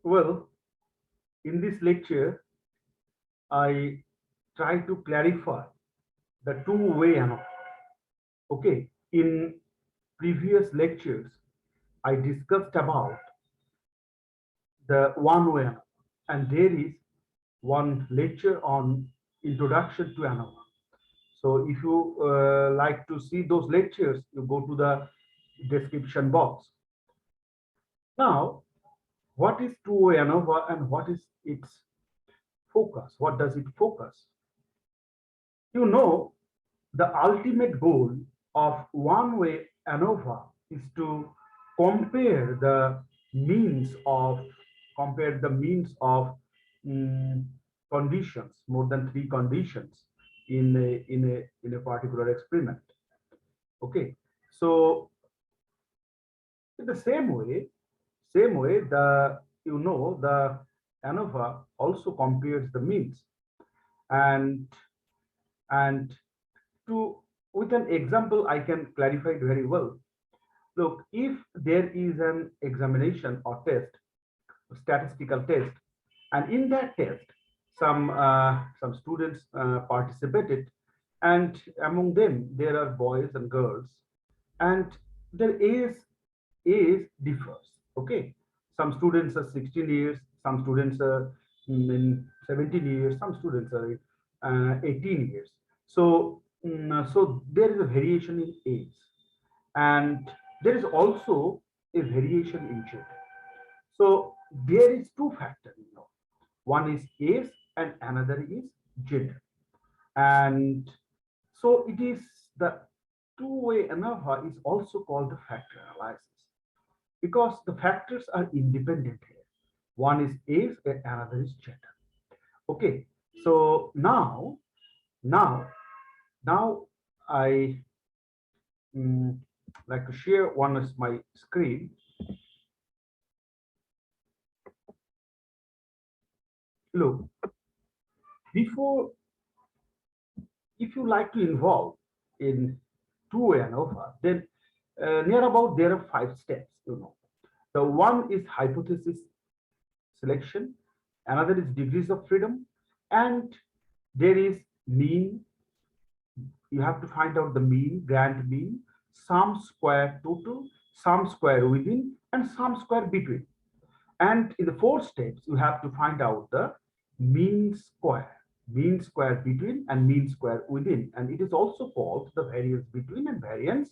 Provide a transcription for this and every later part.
Well, in this lecture, I try to clarify the two-way ANOVA. Okay, in previous lectures, I discussed about the one-way ANOVA, and there is one lecture on introduction to ANOVA. So if you like to see those lectures, you go to the description box. Now, what is two-way ANOVA and what is its focus? What does it focus? You know, the ultimate goal of one-way ANOVA is to compare the means of mm, conditions, more than three conditions in a particular experiment. Okay, so in the same way, the ANOVA also compares the means, and and to with an example I can clarify it very well. Look, if there is an examination or test, a statistical test, and in that test some students participated, and among them there are boys and girls, and their age differs. Okay, some students are 16 years, some students are in 17 years, some students are 18 years. So there is a variation in age, and there is also a variation in gender. So there is two factors, one is age and another is gender. And so it is the two-way ANOVA is also called the factor analysis, because the factors are independent here. One is age and another is gender. Okay, so now now I like to share one of my screen. Look, before, if you like to involve in two-way ANOVA, then near about there are 5 steps. The one is hypothesis selection, another is degrees of freedom, and there is mean. You have to find out the mean, grand mean, sum square total, sum square within, and sum square between. And in the 4 steps, you have to find out the mean square between and mean square within. And it is also called the variance between and variance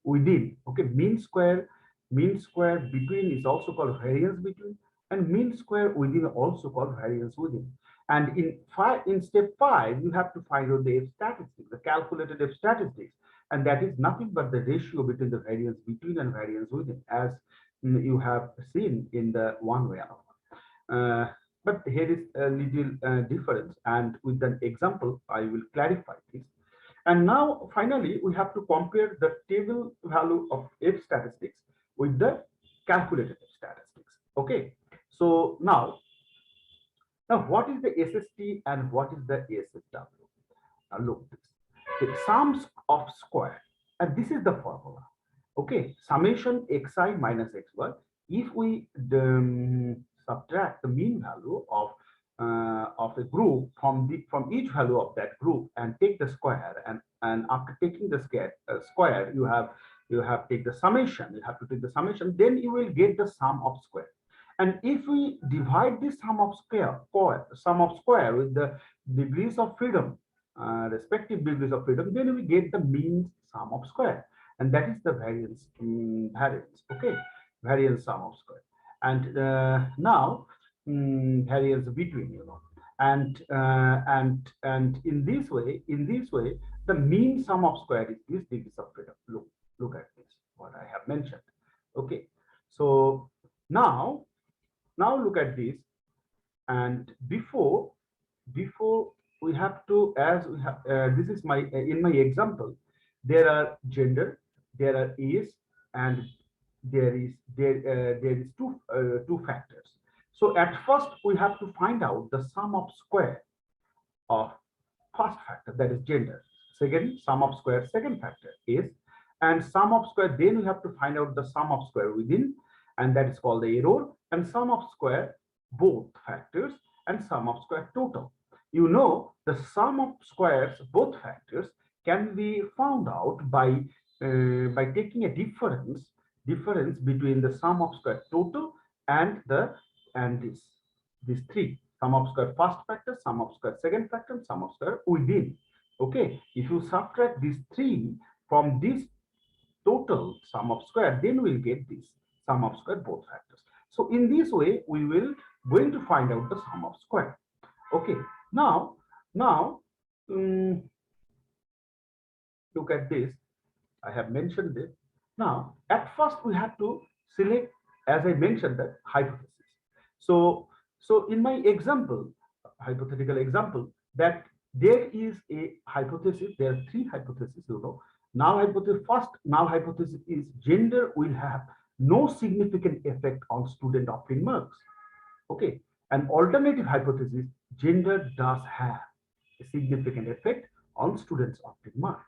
within. Okay, mean square between is also called variance between, and mean square within also called variance within. And in step 5, you have to find out the F statistics, the calculated F statistics, and that is nothing but the ratio between the variance between and variance within, as you have seen in the one-way ANOVA. But here is a little difference, and with an example, I will clarify this. And now, finally, we have to compare the table value of F statistics with the calculated F statistics. Okay, so now what is the SST and what is the SSW? Now look, the sums of square, and this is the formula. Okay, summation xi minus xy. If we subtract the mean value of a group from each value of that group and take the square, and after taking the square, you have take the summation. You have to take the summation. Then you will get the sum of square. And if we divide this sum of square with the degrees of freedom, respective degrees of freedom, then we get the mean sum of square, and that is the variance. Okay, variance sum of square. And now variance between, and in this way, the mean sum of square is this degrees of freedom. Look at this, what I have mentioned. Okay, so now look at this. And before we have to, as we have this is my in my example, there are gender, there are age, and there is two factors. So at first we have to find out the sum of square of first factor, that is gender. Second, sum of square second factor is, and sum of square, then we have to find out the sum of square within, and that is called the error. And sum of square both factors and sum of square total. You know, the sum of squares both factors can be found out by taking a difference between the sum of square total and these three: sum of square first factor, sum of square second factor, and sum of square within. Okay, if you subtract these three from this total sum of square, then we'll get this sum of square both factors. So in this way, we will going to find out the sum of square. Okay, now um, look at this. I have mentioned this. Now, at first we have to select, as I mentioned, the hypothesis. So, so in my example, hypothetical example, that there is a hypothesis. There are three hypotheses. You know, null hypothesis. First null hypothesis is gender will have no significant effect on student obtaining marks. Okay, an alternative hypothesis: gender does have a significant effect on students' obtaining marks.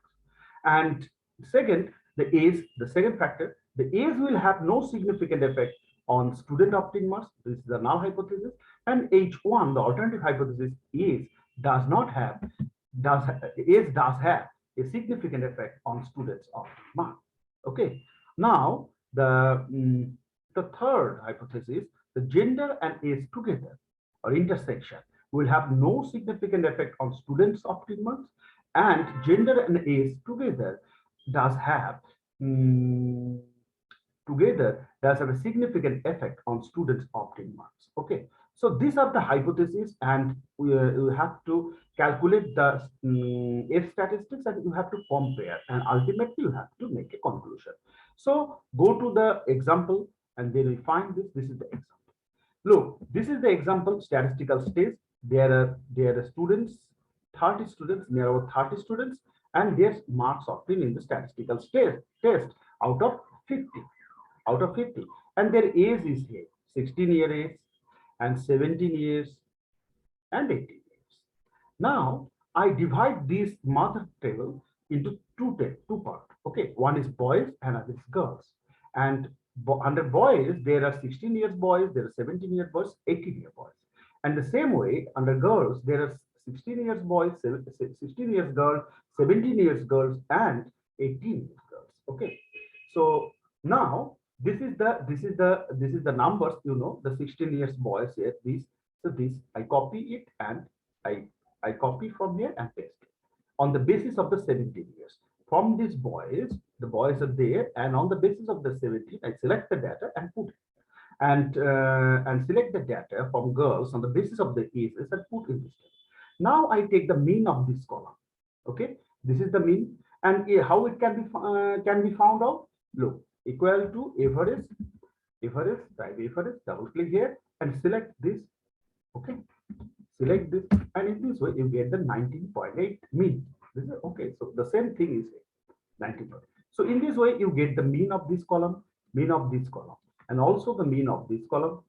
And second, the second factor, the age will have no significant effect on student obtaining marks. This is the null hypothesis. And H1, the alternative hypothesis, age does not have age does have a significant effect on students obtaining marks. Okay. Now the third hypothesis, the gender and age together or intersection will have no significant effect on students obtaining marks, and gender and age together does have mm, a significant effect on students obtaining marks. Okay, so these are the hypotheses, and you have to calculate the F statistics, and you have to compare, and ultimately you have to make a conclusion. So go to the example, and then we find this. This is the example. Look, this is the example statistical stage. There are students, 30 students, near about 30 students, and their marks obtained in the statistical test out of 50. Out of 50. And their age is here, 16 year age, and 17 years, and 18 years. Now, I divide this mother table into two parts. Okay, one is boys and other is girls. And under boys, there are 16 years boys, there are 17 year boys, 18 year boys. And the same way, under girls, there are 16 years boys, 16 years girls, 17 years girls, and 18 years girls. Okay. So now this is the numbers, you know, the 16 years boys here. This I copy it, and I copy from here and paste it on the basis of the 17 years. From these boys, the boys are there, and on the basis of the 17, I select the data and put it. And select the data from girls on the basis of the ages and put in this table. Now I take the mean of this column. Okay, this is the mean, and how it can be found out. Look, equal to average, type average, double click here and select this. Okay, select this, and in this way you get the 19.8 mean. This is okay. So the same thing is 19. So in this way you get the mean of this column, mean of this column, and also the mean of this column,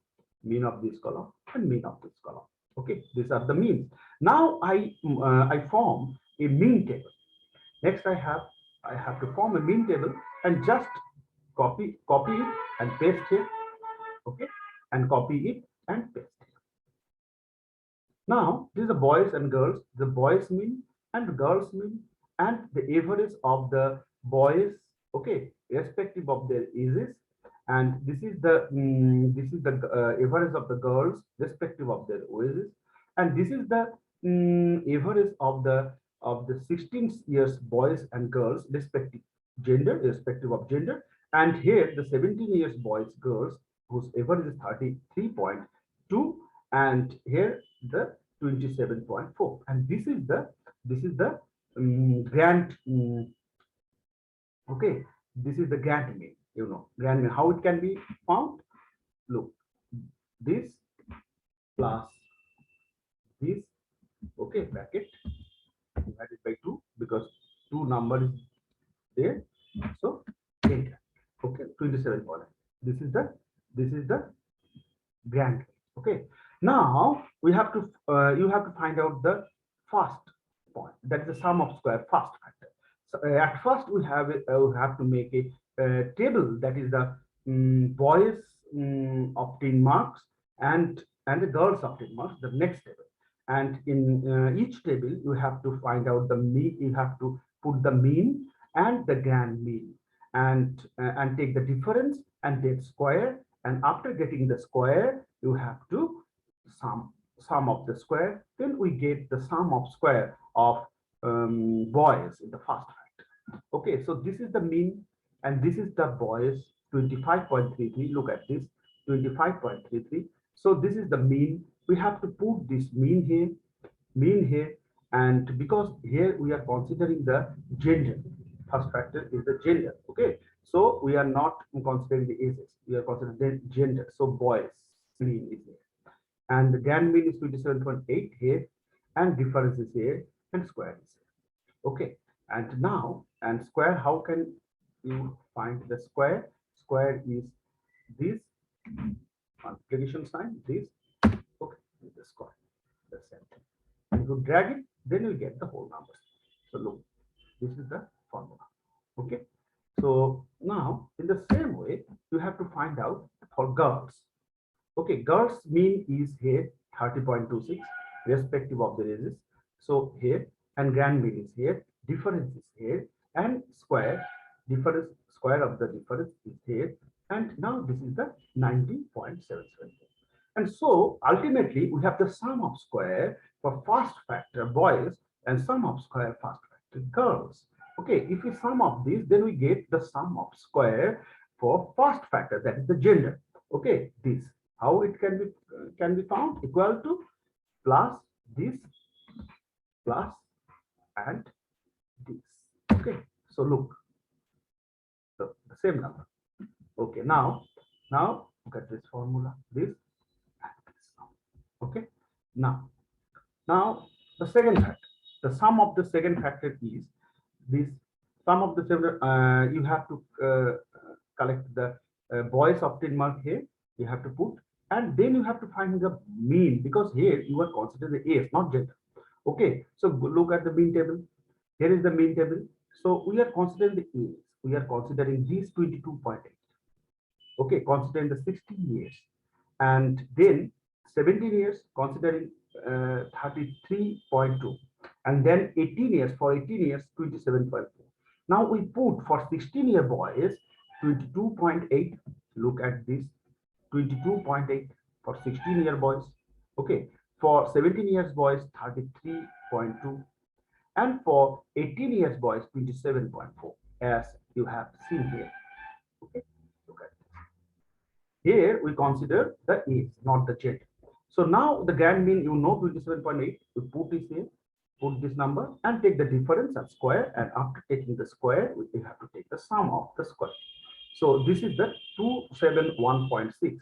mean of this column, and mean of this column. Okay, these are the means. Now I form a mean table. Next I have to form a mean table and just copy it and paste here. Okay, and copy it and paste here. Now this is the boys and girls, the boys mean and the girls mean, and the average of the boys, okay, irrespective of their ages, and this is the average of the girls respective of their ages, and this is the average of the 16 years boys and girls respective gender, irrespective of gender, and here the 17 years boys girls whose average is 33.2, and here the 27.4, and this is the grand okay, this is the grand mean, you know, grand mean. How it can be found? Look, this plus this, okay, bracket divided by 2, because 2 number is there, so 8, okay, 27 point. This is the grand. Okay, now we have to you have to find out the first point, that is the sum of square first factor. So at first we have to make a table, that is the boys obtain marks, and and the girls opted marks, the next table. And in each table, you have to find out the mean, you have to put the mean and the grand mean, and take the difference and take square. And after getting the square, you have to sum of the square. Then we get the sum of square of boys in the first factor. Okay, so this is the mean, and this is the boys 25.33. Look at this 25.33. So this is the mean. We have to put this mean here, and because here we are considering the gender. First factor is the gender. Okay, so we are not considering the ages. We are considering the gender. So boys mean is here, and the grand mean is 27.8 here, and difference is here, and square is here. Okay, and now, and square, how can you find the square? Square is this multiplication sign, this. Okay, the square, the same thing. And you drag it, then you get the whole numbers. So look, this is the formula. Okay, so now in the same way, you have to find out for girls. Okay, girls mean is here 30.26 respective of the races. So here, and grand mean is here, difference is here, and square difference, square of the difference is here, and now this is the 90.774. And so ultimately we have the sum of square for first factor boys and sum of square first factor girls. Okay, if we sum of this, then we get the sum of square for first factor, that is the gender. Okay, this, how it can be found? Equal to plus this plus and this. Okay, so look, the same number. Okay, now look at this formula, this and this. Okay, now the second factor, the sum of the second factor is this. Sum of the seven, you have to collect the boys opted mark here, you have to put, and then you have to find the mean, because here you are considering the age, not gender. Okay, so look at the mean table. Here is the mean table. So we are considering the age, we are considering these 22.8. Okay, considering the 16 years, and then 17 years considering 33.2, and then 18 years, for 18 years 27.4. Now we put for 16-year boys 22.8. Look at this 22.8 for 16-year boys. Okay, for 17 years boys 33.2, and for 18 years boys 27.4, as you have seen here. Okay, look at this. Here we consider the age, not the gender. So now the grand mean, you know, 27.8, you put this here, put this number and take the difference and square, and after taking the square, we have to take the sum of the square. So this is the 271.6.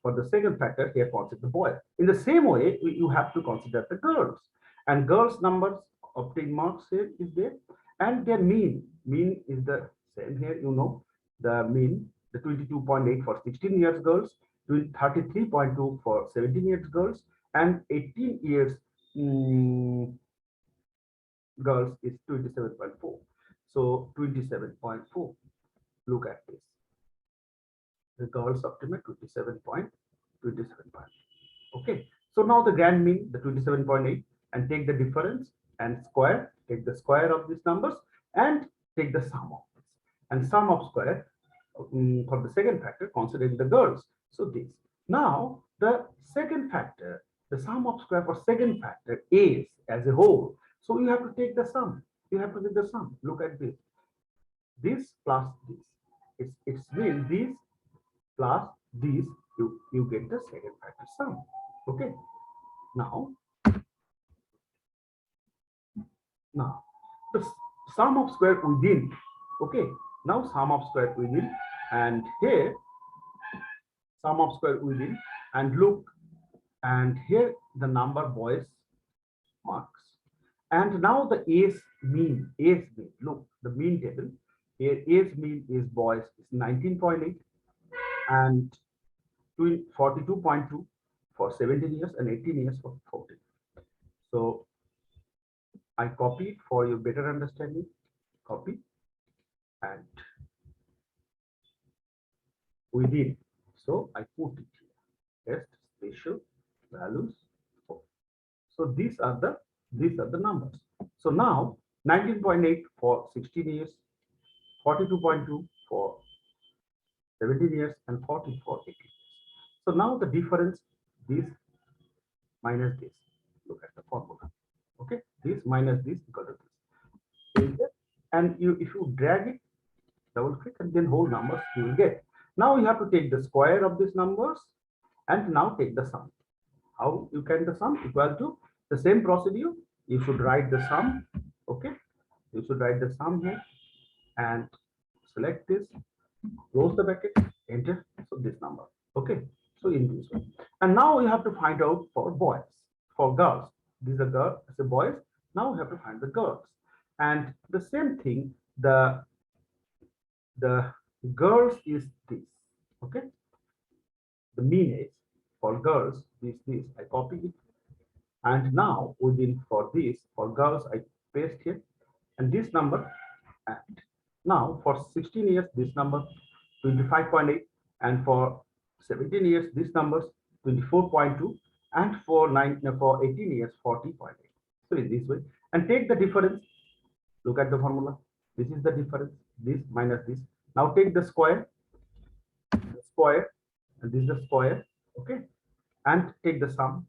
For the second factor, here consider the boy. In the same way, you have to consider the girls, and girls numbers obtained marks here is there, and their mean is the same here, you know, the mean, the 22.8 for 16 years girls, 33.2 for 17 years girls, and 18 years girls is 27.4. So 27.4. Look at this. The girls optimate 27.27. Okay. So now the grand mean, the 27.8, and take the difference and square, take the square of these numbers and take the sum of this. And sum of square for the second factor, considering the girls. So this. Now the second factor, the sum of square for second factor is as a whole. So you have to take the sum. You have to take the sum. Look at this. This plus this. It's mean this plus this. You get the second factor sum. Okay. Now the sum of square within. Okay. Now sum of square within, and here sum of square within, and look, and here the number boys marks. And now the age mean, look, the mean table here, age mean is boys is 19.8 and 42.2 for 17 years and 18 years for 14. So I copied for your better understanding, copy, and within, so I put it here, test special values. So these are the numbers. So now 19.8 for 16 years, 42.2 for 17 years, and 40 for 18 years. So now the difference, this minus this. Look at the formula. Okay, this minus this equal to this. Enter. And you, if you drag it, double click, and then whole numbers you will get. Now you have to take the square of these numbers and now take the sum. How you can the sum? Equal to the same procedure. You should write the sum. Okay, you should write the sum here and select this, close the bracket, enter. So this number. Okay, so in this way. And now you have to find out for boys. For girls, these are girls, the boys. Now we have to find the girls. And the same thing, the girls is this. Okay, the mean age for girls is this. I copy it, and now within for this for girls I paste here, and this number. And now for 16 years this number 25.8, and for 17 years this numbers 24.2, and for 18 years 40.8. So in this way, and take the difference. Look at the formula. This is the difference. This minus this. Now take the square, and this is the square. Okay, and take the sum.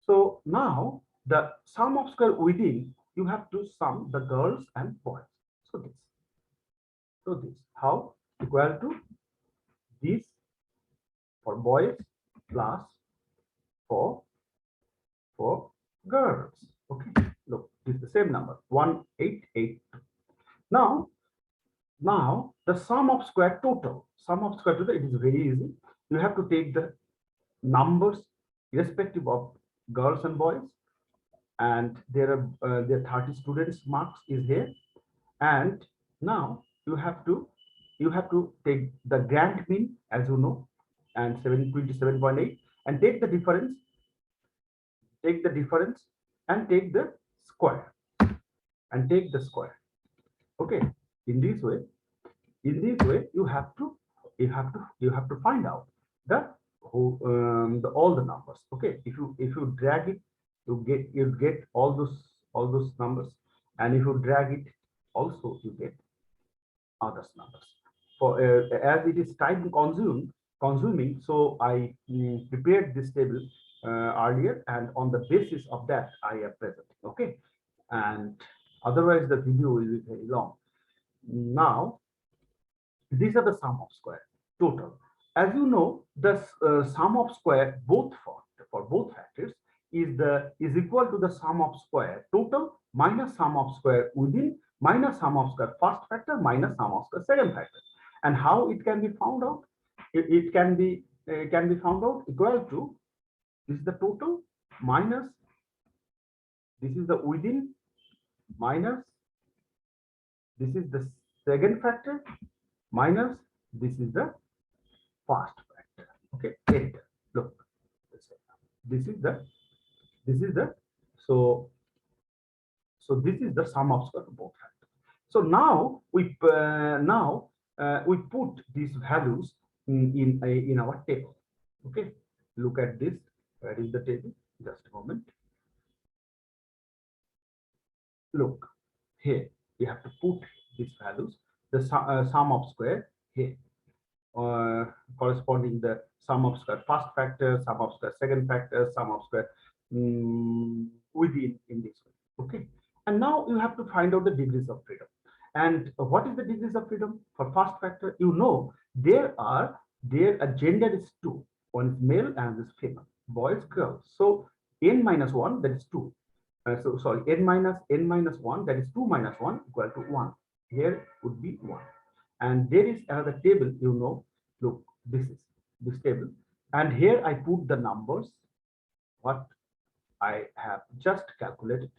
So now the sum of square within, you have to sum the girls and boys. So this how equal to this for boys plus for girls. Okay, look, this is the same number 1882. Now the sum of square total. Sum of square total, it is very easy. You have to take the numbers irrespective of girls and boys, and there are 30 students marks is here. And now you have to take the grand mean, as you know, and 727.8, and take the difference and take the square Okay, in this way you have to find out the all the numbers. Okay, if you drag it, you get all those numbers, and if you drag it also you get others numbers. For as it is time consuming, so I prepared this table earlier, and on the basis of that I am presenting. Okay, and otherwise the video will be very long. Now these are the sum of square total. As you know, the sum of square both for both factors is equal to the sum of square total minus sum of square within minus sum of square first factor minus sum of square second factor. And how it can be found out? It can be found out equal to, this is the total minus, this is the within minus, this is the second factor minus, this is the first factor. Okay, enter. Look, this is the so this is the sum of square of both factors. So now we put these values in our table. Okay, look at this. Where is the table? Just a moment. Look here. We have to put these values. The sum of square here, corresponding the sum of square first factor, sum of square second factor, sum of square within in this way. Okay, and now you have to find out the degrees of freedom. And what is the degrees of freedom for first factor? You know, their gender is two. One is male and is female, boys, girls. So n minus 1, that is 2. So sorry, n minus 1, that is 2 minus 1 equal to 1. Here would be 1. And there is another table, you know. Look, this is this table, and here I put the numbers what I have just calculated.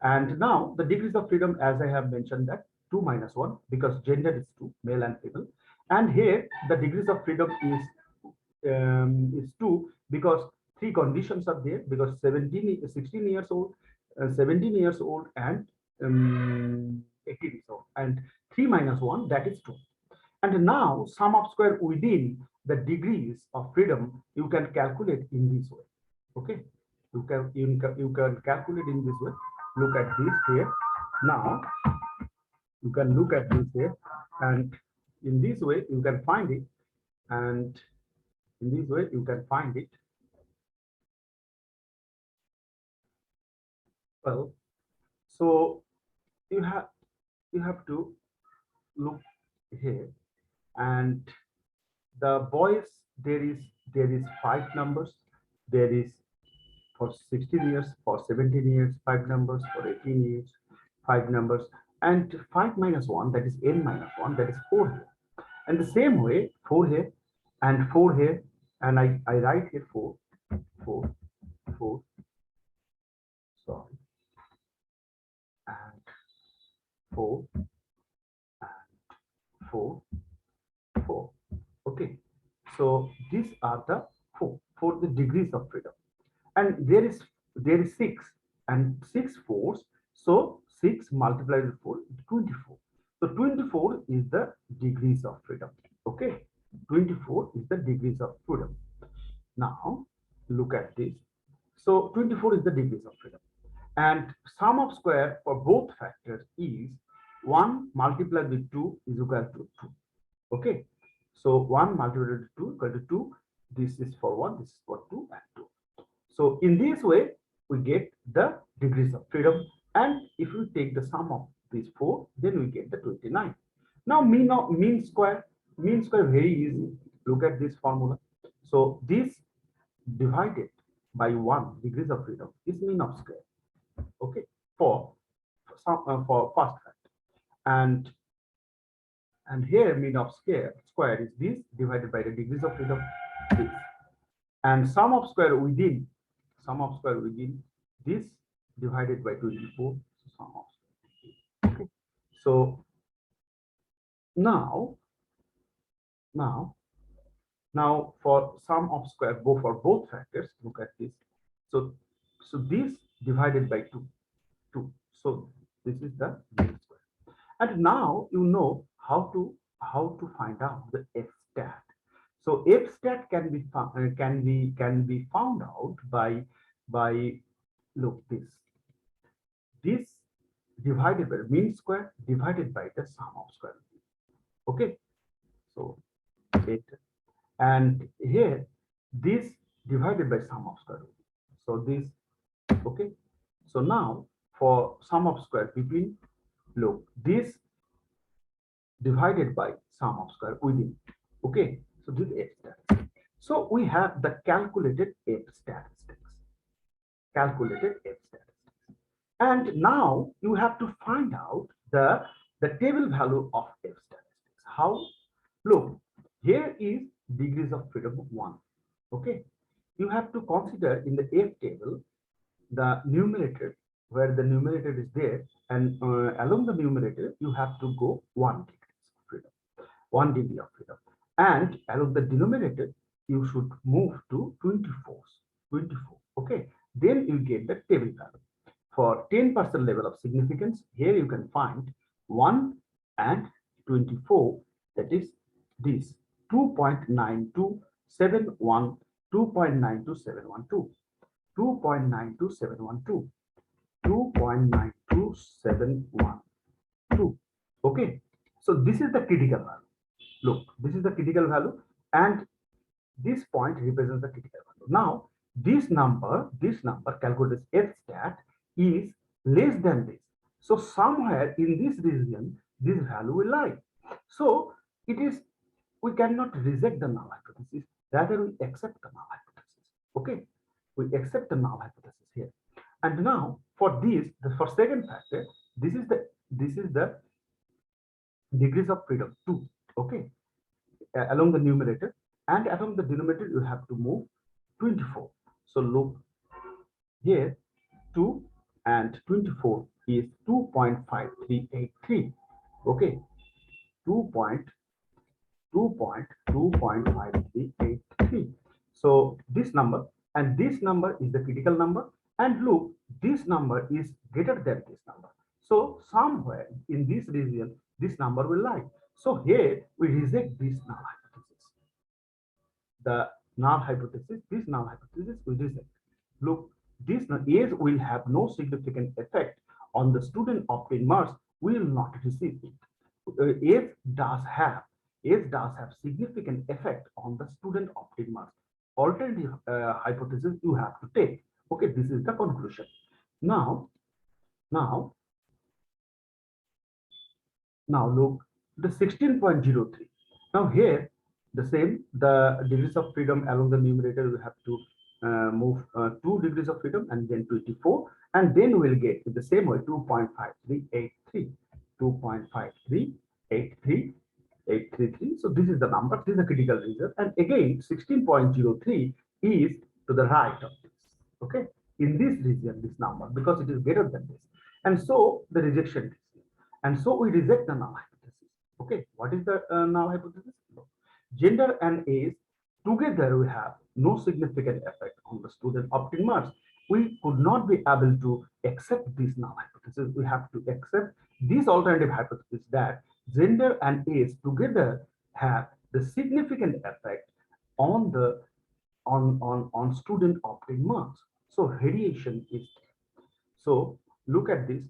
And now the degrees of freedom, as I have mentioned, that 2 minus 1, because gender is 2, male and female. And here the degrees of freedom is 2, because 3 conditions are there, because 16 years old, 17 years old, and 18 years old, and 3 minus 1, that is 2. And now sum of square within the degrees of freedom you can calculate in this way. Okay, you can calculate in this way. Look at this here. Now you can look at this here, and in this way you can find it, and in this way you can find it. Well, so you have you have to look here, and the boys, there is five numbers. There is for 16 years, for 17 years, five numbers, for 18 years, five numbers, and 5 minus 1, that is n minus 1, that is 4 here. And the same way, 4 here, and 4 here, and I write here 4, 4, 4, sorry, and 4, and 4, 4. Okay, so these are the four the degrees of freedom. And there is 6 and 6 fours, so 6 multiplied with 4 is 24. So 24 is the degrees of freedom. Okay, 24 is the degrees of freedom. Now look at this. So 24 is the degrees of freedom, and sum of square for both factors is 1 multiplied with 2 is equal to 2. Okay, so 1 multiplied with 2 equal to 2. This is for 1, this is for 2, and 2. So in this way, we get the degrees of freedom. And if we take the sum of these 4, then we get the 29. Now mean square very easy. Look at this formula. So this divided by 1 degrees of freedom is mean of square. Okay, for for first factor. And here mean of square is this divided by the degrees of freedom, this. And sum of square within this divided by 24. So sum of square. Okay. So now for sum of square, go for both factors. Look at this. So this divided by 2. So this is the square. And now you know how to find out the f stat. So f stat can be found out by look this divided by mean square divided by the sum of square. Okay, so 8, and here this divided by sum of square. So this. Okay, so now for sum of square between, look, this divided by sum of square within. Okay, so this is f statistics. So we have the calculated f statistics. And now you have to find out the table value of f statistics. How? Look, here is degrees of freedom of 1. Okay, you have to consider in the f table the numerator, where the numerator is there, and along the numerator you have to go 1 degree of freedom, 1 degree of freedom, and along the denominator you should move to 24. Okay, then you get the table value. For 10% level of significance, here you can find 1 and 24, that is this 2.92712, 2.92712, 2.92712, 2.92712. Okay, so this is the critical value. Look, this is the critical value, and this point represents the critical value. Now this number calculated as f stat is less than this. So somewhere in this region this value will lie. So it is, we cannot reject the null hypothesis, rather we accept the null hypothesis. Okay, we accept the null hypothesis here. And now for this, for second factor, this is the degrees of freedom 2. Okay, along the numerator, and along the denominator you have to move 24. So look here, 2 and 24 is 2.5383. Okay, 2.5383. So this number and this number is the critical number, and look, this number is greater than this number. So somewhere in this region this number will lie. So here we reject this null hypothesis. The null hypothesis, this null hypothesis we reject. look, this age will have no significant effect on the student obtained marks will not receive it. Age does have significant effect on the student obtained marks. Alternative hypothesis you have to take. Okay, this is the conclusion. Now, now, now look, the 16.03. Now here, the same, the degrees of freedom along the numerator, we have to move 2 degrees of freedom and then 24, and then we'll get the same way 2.5383, 2.5383. So this is the number, this is the critical result. And again, 16.03 is to the right of this. Okay, in this region, this number, because it is greater than this. And so the rejection is here. And so we reject the null hypothesis. Okay, what is the null hypothesis? Gender and age together we have no significant effect on the student obtained marks. We could not be able to accept this null hypothesis. We have to accept this alternative hypothesis that gender and age together have the significant effect on the on student obtained marks. So variation is there. So look at this.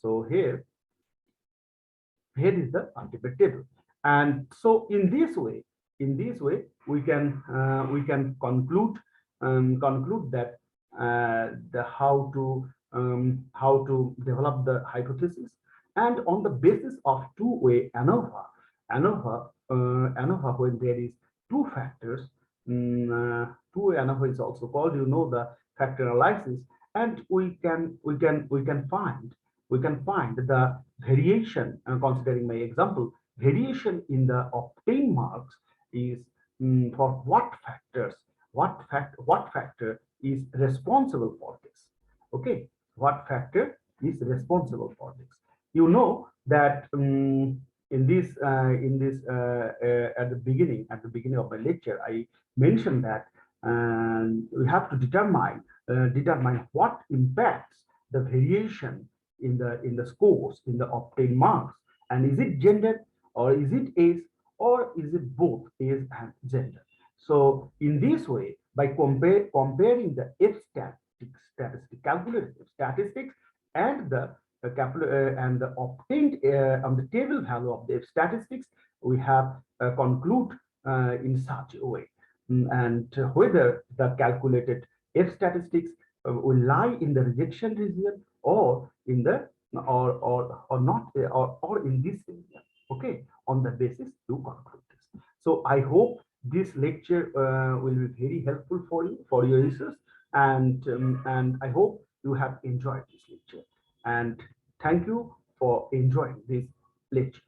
So here is the ultimate table. And so in this way we can conclude that the how to develop the hypothesis, and on the basis of two-way ANOVA, when there is two factors, two-way ANOVA is also called, the factor analysis, and we can find the variation, considering my example, variation in the obtained marks is for what factor is responsible for this. Okay, what factor is responsible for this? You know that at the beginning of my lecture, I mentioned that we have to determine what impacts the variation in the scores, in the obtained marks, and is it gender, or is it age, or is it both age and gender? So in this way, by comparing the F calculated statistics and the obtained on the table value of the F statistics, we have conclude in such a way, and whether the calculated F statistics will lie in the rejection region or in the or not or in this area. Okay, on the basis to conclude this. So I hope this lecture will be very helpful for you, for your research, and I hope you have enjoyed this lecture, and thank you for enjoying this lecture.